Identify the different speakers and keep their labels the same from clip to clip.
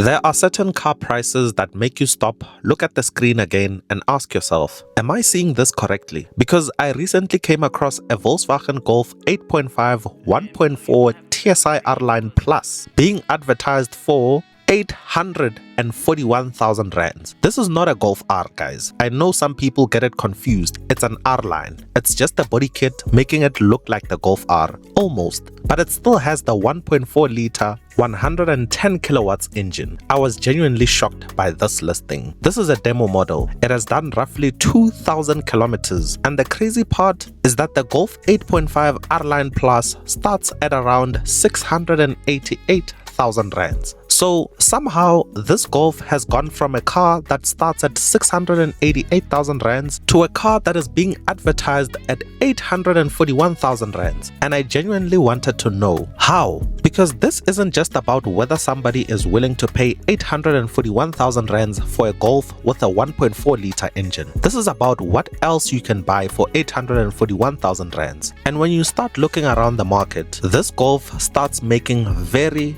Speaker 1: There are certain car prices that make you stop, look at the screen again, and ask yourself, am I seeing this correctly? Because I recently came across a Volkswagen Golf 8.5 1.4 TSI R-Line Plus being advertised for 841,000 rands. This is not a Golf R, guys. I know some people get it confused. It's an R-Line. It's just a body kit making it look like the Golf R, almost. But it still has the 1.4 liter 110 kilowatts engine. I was genuinely shocked by this listing. This is a demo model. It has done roughly 2,000 kilometers. And the crazy part is that the Golf 8.5 R-Line Plus starts at around 688,000 rands. So somehow this Golf has gone from a car that starts at 688,000 rands to a car that is being advertised at 841,000 rands. And I genuinely wanted to know how, because this isn't just about whether somebody is willing to pay 841,000 rands for a Golf with a 1.4 liter engine. This is about what else you can buy for 841,000 rands. And when you start looking around the market, this Golf starts making very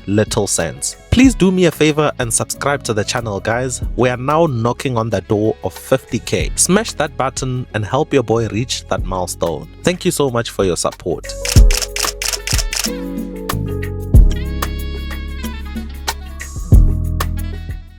Speaker 1: little sense. Please do me a favor and subscribe to the channel, guys. We are now knocking on the door of 50k. Smash that button and help your boy reach that milestone. Thank you so much for your support.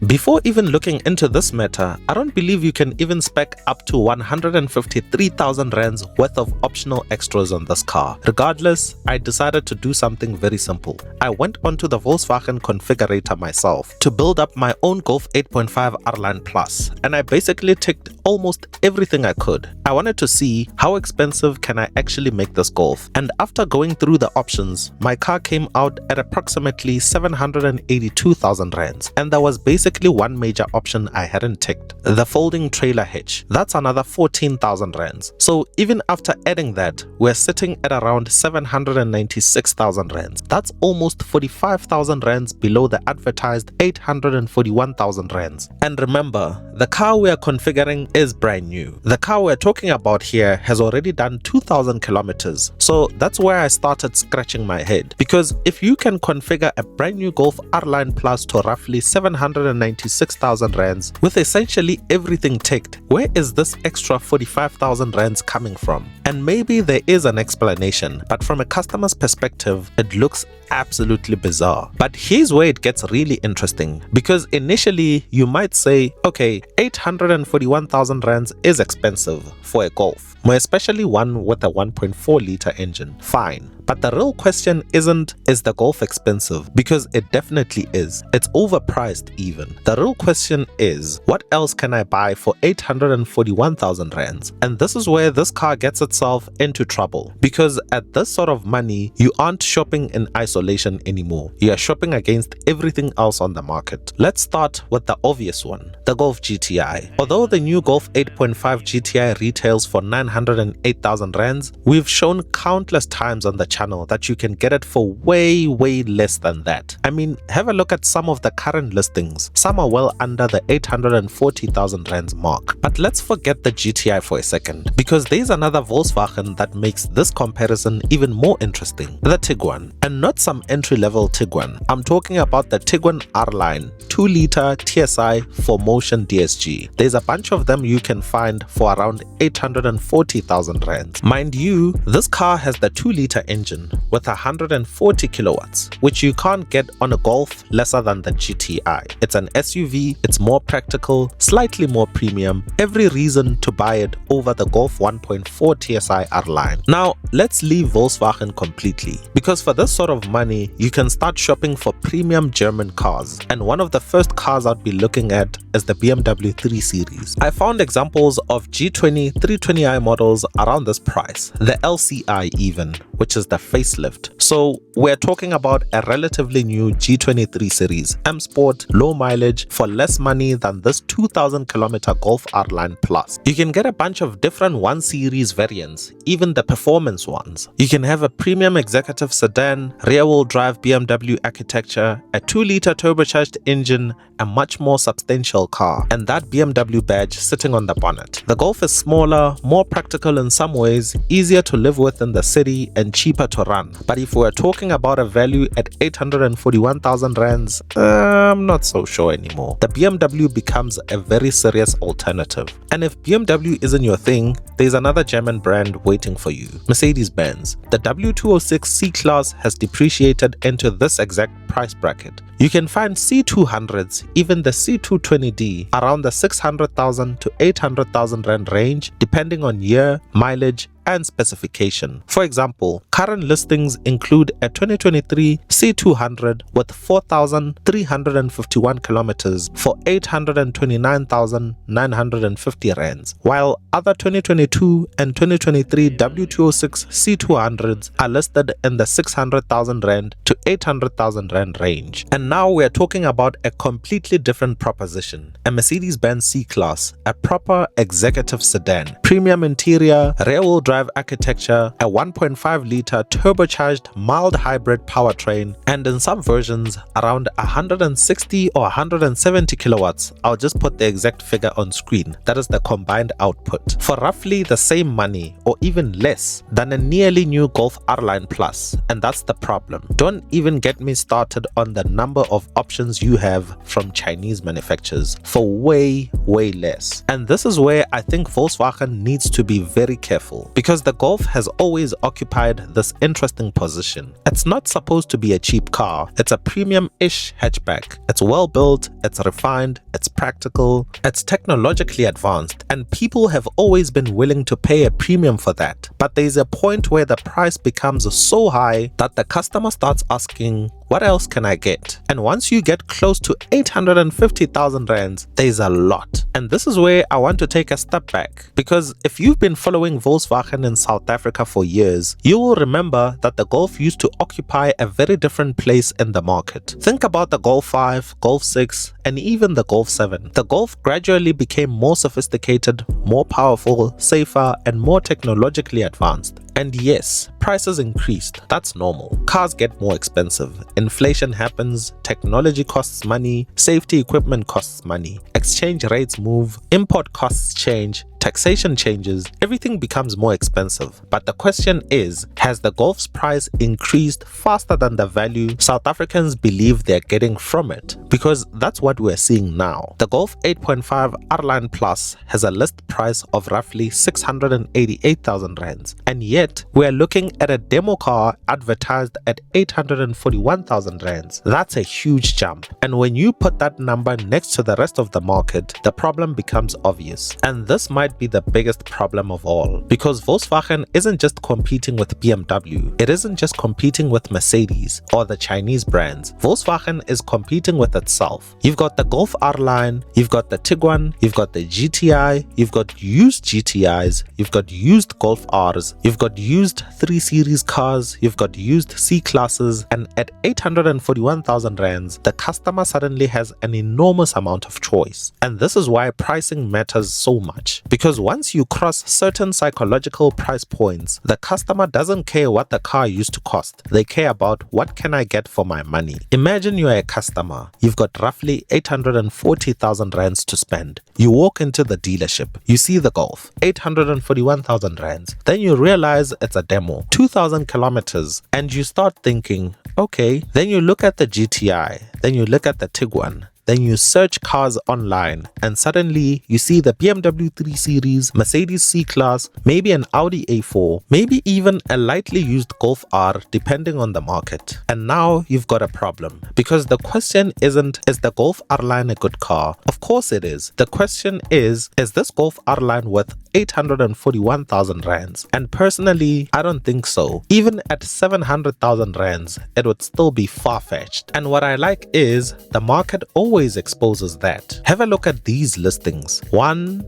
Speaker 1: Before even looking into this matter, I don't believe you can even spec up to 153,000 rands worth of optional extras on this car. Regardless, I decided to do something very simple. I went onto the Volkswagen configurator myself to build up my own Golf 8.5 R-Line Plus, and I basically ticked almost everything I could. I wanted to see how expensive can I actually make this Golf, and after going through the options, my car came out at approximately 782,000 rands, and there was basically one major option I hadn't ticked, the folding trailer hitch. That's another 14,000 rands. So even after adding that, we're sitting at around 796,000 rands. That's almost 45,000 rands below the advertised 841,000 rands. And remember, the car we are configuring is brand new. The car we're talking about here has already done 2,000 kilometers. So that's where I started scratching my head, because if you can configure a brand new Golf R-Line Plus to roughly 796,000 rands with essentially everything ticked, where is this extra 45,000 rands coming from? And maybe there is an explanation, but from a customer's perspective, it looks absolutely bizarre. But here's where it gets really interesting, because initially you might say, okay, 841,000 rands is expensive for a Golf, more especially one with a 1.4 liter engine. Fine. But the real question isn't, is the Golf expensive? Because it definitely is. It's overpriced even. The real question is, what else can I buy for 841,000 rands? And this is where this car gets itself into trouble. Because at this sort of money, you aren't shopping in isolation anymore. You are shopping against everything else on the market. Let's start with the obvious one, the Golf GTI. Although the new Golf 8.5 GTI retails for 908,000 rands, we've shown countless times on the channel that you can get it for way less than that. I mean, have a look at some of the current listings. Some are well under the 840,000 rands mark. But let's forget the GTI for a second, because there's another Volkswagen that makes this comparison even more interesting, the Tiguan. And not some entry-level Tiguan. I'm talking about the Tiguan R-Line 2 liter TSI 4Motion DSG. There's a bunch of them you can find for around 840,000 rands. Mind you, this car has the 2 liter engine with 140 kilowatts, which you can't get on a Golf lesser than the GTI. It's an SUV, it's more practical, slightly more premium, every reason to buy it over the Golf 1.4 TSI R-Line. Now, let's leave Volkswagen completely, because for this sort of money, you can start shopping for premium German cars, and one of the first cars I'd be looking at is the BMW 3 Series. I found examples of G20 320i models around this price, the LCI even, which is the facelift. So we're talking about a relatively new G23 series M Sport, low mileage for less money than this 2,000 kilometer Golf R-Line Plus. You can get a bunch of different 1 series variants, even the performance ones. You can have a premium executive sedan, rear-wheel drive BMW architecture, a 2 liter turbocharged engine, a much more substantial car, and that BMW badge sitting on the bonnet. The Golf is smaller, more practical in some ways, easier to live with in the city, and cheaper to run. But if we're talking about a value at 841,000 rands, I'm not so sure anymore. The BMW becomes a very serious alternative. And if BMW isn't your thing, there's another German brand waiting for you, Mercedes-Benz. The W206 C-Class has depreciated into this exact price bracket. You can find C200s, even the C220D, around the 600,000 to 800,000 rand range, depending on year, mileage, and specification. For example, current listings include a 2023 C200 with 4,351 kilometers for 829,950 rands, while other 2022 and 2023 W206 C200s are listed in the 600,000 rand to 800,000 rand range. And now we're talking about a completely different proposition, a Mercedes-Benz C-Class, a proper executive sedan, premium interior, rear-wheel drive architecture, a 1.5-liter turbocharged mild hybrid powertrain, and in some versions around 160 or 170 kilowatts. I'll just put the exact figure on screen. That is the combined output, for roughly the same money or even less than a nearly new Golf R-Line Plus. And that's the problem. Don't even get me started on the number of options you have from Chinese manufacturers for way less. And this is where I think Volkswagen needs to be very careful, because the Golf has always occupied this interesting position. It's not supposed to be a cheap car. It's a premium-ish hatchback. It's well built, it's refined, it's practical, it's technologically advanced, and people have always been willing to pay a premium for that. But there's a point where the price becomes so high that the customer starts asking, what else can I get? And once you get close to 850,000 rands, there's a lot. And this is where I want to take a step back, because if you've been following Volkswagen in South Africa for years, you will remember that the Golf used to occupy a very different place in the market. Think about the Golf 5, Golf 6, and even the Golf 7. The Golf gradually became more sophisticated, more powerful, safer, and more technologically advanced. And yes, prices increased. That's normal. Cars get more expensive. Inflation happens, technology costs money, safety equipment costs money, exchange rates move, import costs change, taxation changes, everything becomes more expensive. But the question is, has the Golf's price increased faster than the value South Africans believe they're getting from it? Because that's what we're seeing now. The Golf 8.5 R-Line Plus has a list price of roughly 688,000 rands, and yet we're looking at a demo car advertised at 841,000 rands. That's a huge jump. And when you put that number next to the rest of the market, the problem becomes obvious. And this might be the biggest problem of all, because Volkswagen isn't just competing with BMW, it isn't just competing with Mercedes or the Chinese brands. Volkswagen is competing with itself. You've got the Golf R-Line, you've got the Tiguan, you've got the GTI, you've got used GTIs, you've got used Golf Rs, you've got used 3 Series cars, you've got used C-Classes, and at 841,000 rands, the customer suddenly has an enormous amount of choice. And this is why pricing matters so much. Because once you cross certain psychological price points, the customer doesn't care what the car used to cost. They care about, what can I get for my money? Imagine you're a customer. You've got roughly 840,000 rands to spend. You walk into the dealership. You see the Golf, 841,000 rands. Then you realize it's a demo, 2,000 kilometers, and you start thinking, okay. Then you look at the GTI, then you look at the Tiguan, then you search cars online, and suddenly you see the BMW 3 Series, Mercedes C-Class, maybe an Audi A4, maybe even a lightly used Golf R, depending on the market. And now you've got a problem, because the question isn't, is the Golf R-Line a good car? Of course it is. The question is this Golf R-Line worth 841,000 rands? And personally, I don't think so. Even at 700,000 rands, it would still be far-fetched. And what I like is, the market always exposes that. Have a look at these listings. 1,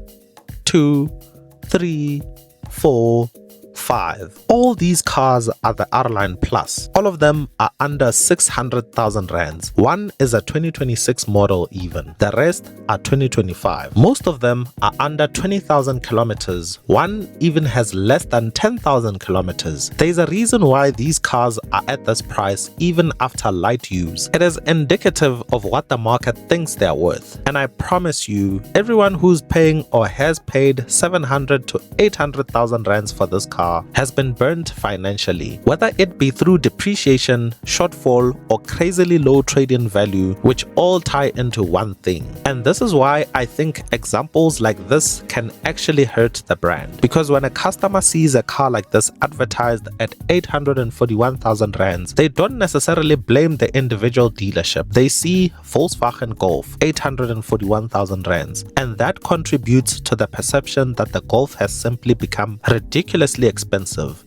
Speaker 1: 2, 3, 4, 5. All these cars are the R-Line Plus. All of them are under 600,000 rands. One is a 2026 model even. The rest are 2025. Most of them are under 20,000 kilometers. One even has less than 10,000 kilometers. There's a reason why these cars are at this price even after light use. It is indicative of what the market thinks they're worth. And I promise you, everyone who's paying or has paid 700 to 800,000 rands for this car has been burnt financially, whether it be through depreciation, shortfall, or crazily low trade-in value, which all tie into one thing. And this is why I think examples like this can actually hurt the brand, because when a customer sees a car like this advertised at 841,000 rands, they don't necessarily blame the individual dealership. They see Volkswagen Golf 841,000 rands, and that contributes to the perception that the Golf has simply become ridiculously expensive.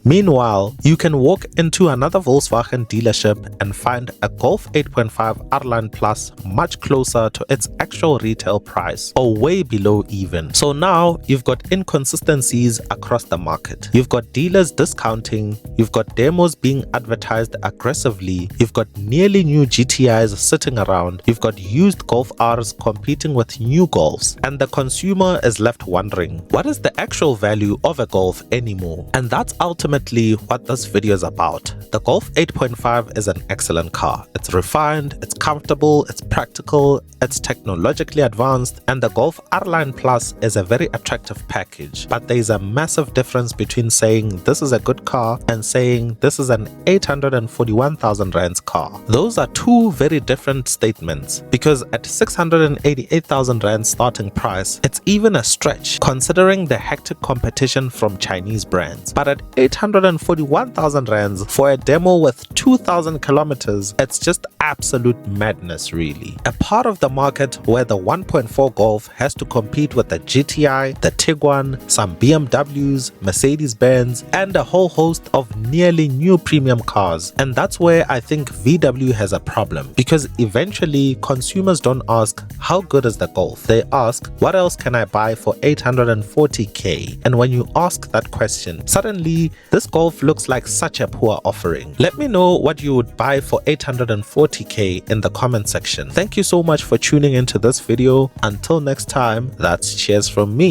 Speaker 1: Meanwhile, you can walk into another Volkswagen dealership and find a Golf 8.5 R-Line Plus much closer to its actual retail price, or way below even. So now you've got inconsistencies across the market. You've got dealers discounting, you've got demos being advertised aggressively, you've got nearly new GTIs sitting around, you've got used Golf Rs competing with new Golfs, and the consumer is left wondering, what is the actual value of a Golf anymore? And that's ultimately what this video is about. The Golf 8.5 is an excellent car. It's refined, it's comfortable, it's practical, it's technologically advanced, and the Golf R-Line Plus is a very attractive package. But there is a massive difference between saying this is a good car and saying this is an 841,000 rands car. Those are two very different statements, because at 688,000 rands starting price, it's even a stretch considering the hectic competition from Chinese brands. But at 841,000 rands for a demo with 2,000 kilometers, it's just absolute madness really. A part of the market where the 1.4 Golf has to compete with the GTI, the Tiguan, some BMWs, Mercedes-Benz, and a whole host of nearly new premium cars. And that's where I think VW has a problem, because eventually consumers don't ask how good is the Golf, they ask what else can I buy for 840k. And when you ask that question, suddenly this Golf looks like such a poor offering. Let me know what you would buy for 840k in the comment section. Thank you so much for tuning into this video. Until next time, that's cheers from me.